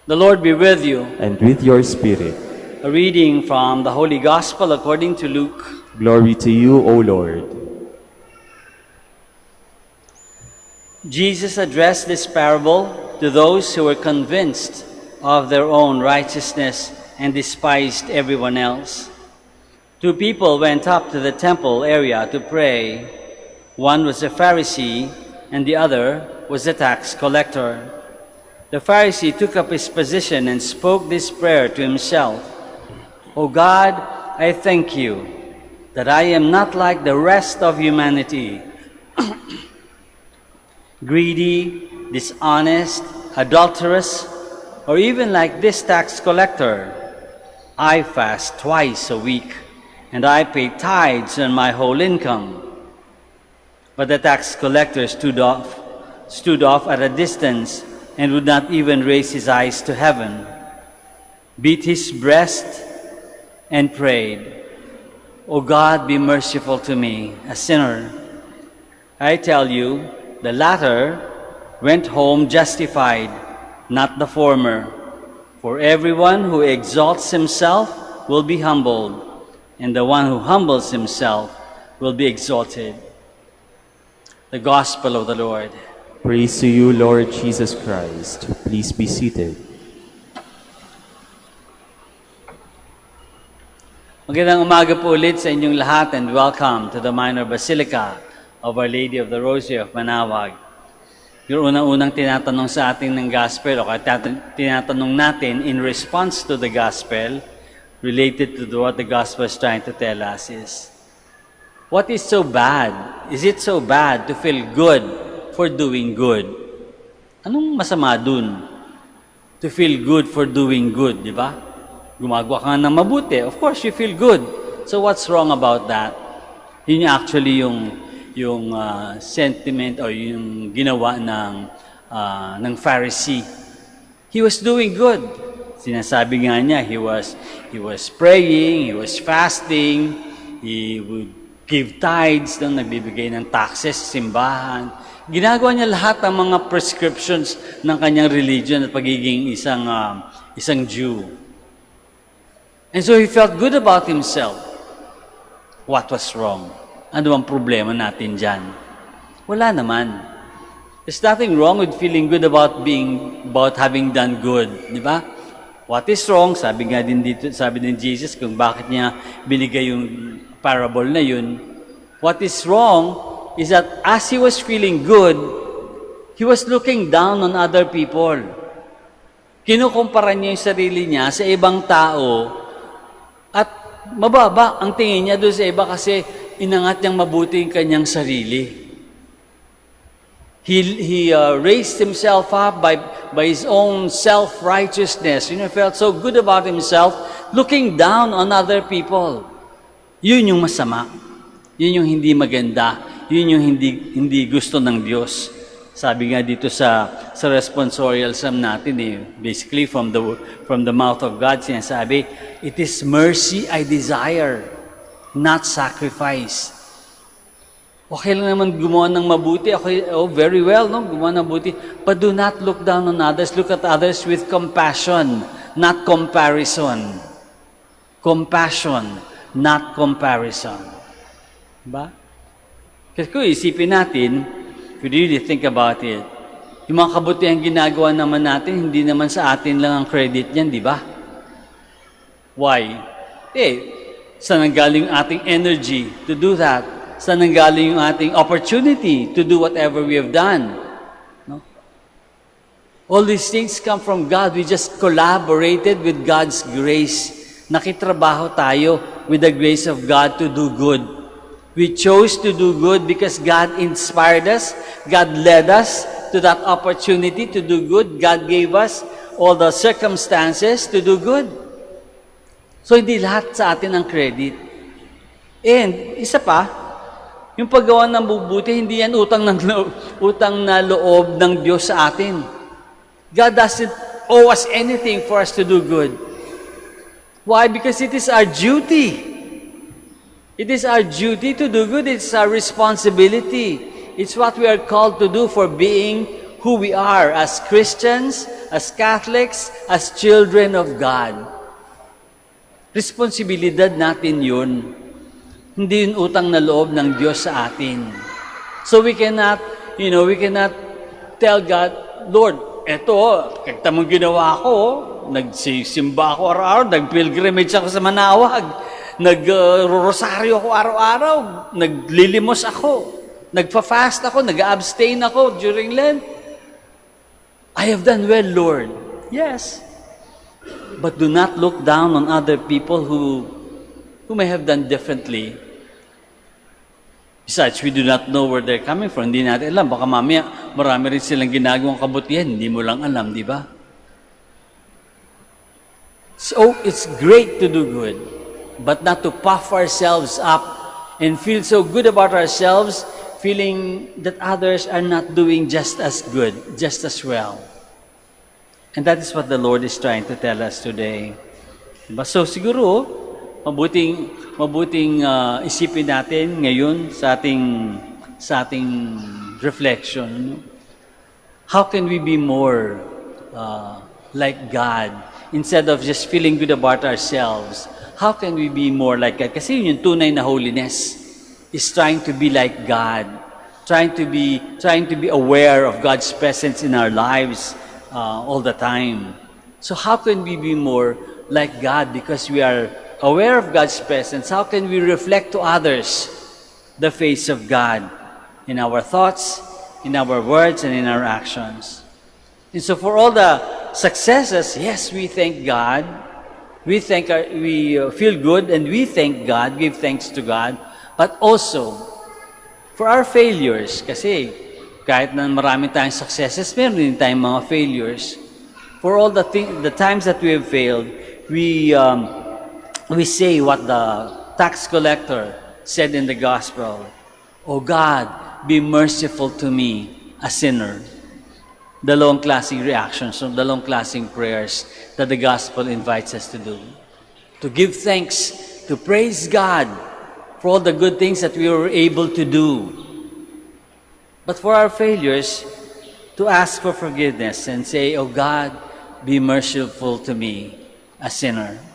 The Lord be with you. and with your spirit. A reading from the Holy Gospel according to Luke. Glory to you, O Lord. Jesus addressed this parable to those who were convinced of their own righteousness and despised everyone else. Two people went up to the temple area to pray. One was a Pharisee, and the other was a tax collector. The Pharisee took up his position and spoke this prayer to himself. O God, I thank you that I am not like the rest of humanity, greedy, dishonest, adulterous, or even like this tax collector. I fast twice a week, and I pay tithes on my whole income. But the tax collector stood off at a distance and would not even raise his eyes to heaven, beat his breast, and prayed, O God, be merciful to me, a sinner. I tell you, the latter went home justified, not the former. For everyone who exalts himself will be humbled, and the one who humbles himself will be exalted. The Gospel of the Lord. Praise to you, Lord Jesus Christ. Please be seated. Magandang umaga po ulit sa inyong lahat and welcome to the Minor Basilica of Our Lady of the Rosary of Manaoag. Yung unang-unang tinatanong sa atin ng Gospel o kaya tinatanong natin in response to the Gospel related to what the Gospel is trying to tell us is, what is so bad? Is it so bad to feel good for doing good? Anong masama dun? To feel good for doing good, di ba? Gumagawa ka ng mabuti. Of course, you feel good. So what's wrong about that? Yun actually yung sentiment o yung ginawa ng Pharisee. He was doing good. Sinasabi nga niya, he was praying, he was fasting, he would give tithes, nagbibigay ng taxes sa simbahan. Ginagawa niya lahat ng mga prescriptions ng kanyang religion at pagiging isang Jew. And so he felt good about himself. What was wrong? Ano ang problema natin dyan? Wala naman. There's nothing wrong with feeling good about having done good, di ba? What is wrong? Sabi nga din dito, sabi din Jesus kung bakit niya binigay yung parable na yun. What is wrong is that as he was feeling good, he was looking down on other people. Kinukumpara niya yung sarili niya sa ibang tao at mababa ang tingin niya doon sa iba kasi inangat niyang mabuti yung kanyang sarili. He raised himself up by his own self-righteousness. Felt so good about himself, looking down on other people. Yun yung masama. Yun yung hindi maganda. Yun yung hindi gusto ng Diyos. Sabi nga dito sa responsorial psalm natin, basically from the mouth of God, sinasabi, it is mercy I desire, not sacrifice. Okay lang naman gumawa ng mabuti. Okay, very well, no? Gumawa ng mabuti. But do not look down on others. Look at others with compassion, not comparison. Compassion, not comparison. Diba? Kasi kung isipin natin, if you really think about it, yung mga kabutihan ginagawa naman natin, hindi naman sa atin lang ang credit niyan, di ba? Why? Saan nanggaling yung ating energy to do that? Saan nanggaling yung ating opportunity to do whatever we have done? No? All these things come from God. We just collaborated with God's grace. Nakitrabaho tayo with the grace of God to do good. We chose to do good because God inspired us. God led us to that opportunity to do good. God gave us all the circumstances to do good. So, hindi lahat sa atin ang credit. And, isa pa, yung paggawa ng mabuti, hindi yan utang na loob ng Diyos sa atin. God doesn't owe us anything for us to do good. Why? Because it is our duty. It is our duty to do good. It's our responsibility. It's what we are called to do for being who we are as Christians, as Catholics, as children of God. Responsibilidad natin yun. Hindi yun utang na loob ng Diyos sa atin. So we cannot tell God, Lord, eto, kahit tamang ginawa ko, nagsisimba ako araw-araw, nag-pilgrimage ako sa Manawag, nag-rosaryo ako araw-araw, naglilimos ako, nagpa-fast ako, nag-abstain ako during Lent. I have done well, Lord. Yes. But do not look down on other people who may have done differently. Besides, we do not know where they're coming from. Hindi natin alam. Baka mamaya, marami rin silang ginagawang kabutihan. Hindi mo lang alam, di ba? So, it's great to do good, but not to puff ourselves up and feel so good about ourselves, feeling that others are not doing just as good, just as well. And that is what the Lord is trying to tell us today. Diba? So, siguro, mabuting isipin natin ngayon sa ating reflection. How can we be more like God instead of just feeling good about ourselves? How can we be more like God? Kasi yun yung tunay na holiness is trying to be like God, trying to be aware of God's presence in our lives all the time. So how can we be more like God because we are aware of God's presence? How can we reflect to others the face of God in our thoughts, in our words, and in our actions? And so for all the successes, yes, we thank God. We feel good and we thank God, give thanks to God. But also, for our failures, kasi kahit na marami tayong successes, meron din tayong mga failures. For all the times that we have failed, we say what the tax collector said in the gospel, "O God, be merciful to me, a sinner." Dalawang klaseng reactions, dalawang klaseng prayers that the gospel invites us to do. To give thanks, to praise God for all the good things that we were able to do. But for our failures, to ask for forgiveness and say, "O God, be merciful to me, a sinner."